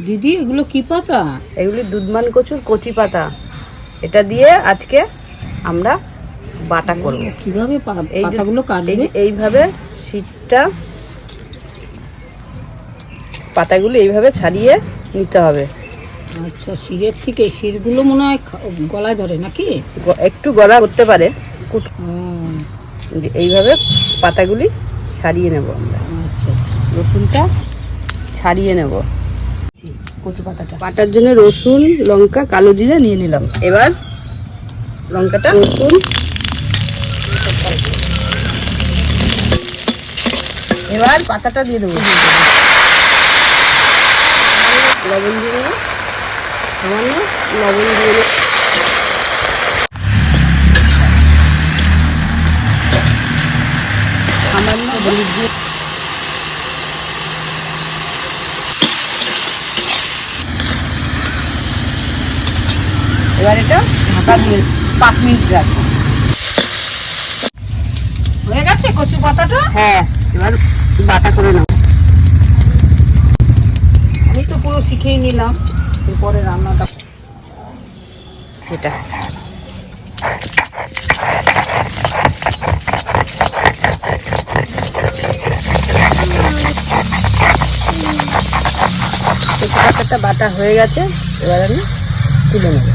দিদি এগুলো কি পাতা? এগুলি দুধমান কচুর কচি পাতা। এটা দিয়ে আজকে আমরা বাটা করব। কিভাবে পাতাগুলো কাটবে? এইভাবে শীতটা পাতাগুলো এইভাবে ছাড়িয়ে নিতে হবে। আচ্ছা, শিরের থেকে শিরগুলো মনে হয় গলায় ধরে নাকি? একটু গলা করতে পারে। হুম, এইভাবে পাতাগুলি ছাড়িয়ে নেব আমরা। আচ্ছা আচ্ছা। রসুনটা ছাড়িয়ে নেব। কচু পাতাটা বাটার জন্য রসুন, লঙ্কা, কালো জিরা নিয়ে নিলাম। এবার লঙ্কাটা, রসুন, এবার পাতাটা দিয়ে দেবো। লবণ দিয়ে দেবো, সামান্য লবণ দিয়ে দেবো। সামান্য হলুদ দিয়ে এবার এটা ঢাকা দিয়ে 5 মিনিট রাখবো। হয়ে গেছে কচু পাতাটা? হ্যাঁ, এবার বাটা করে নাও। আমি তো পুরো শিখেই নিলাম, এরপরে রান্নাটা সেটা কচু পাতাটা বাটা হয়ে গেছে। এবার আমি তুলে নেব।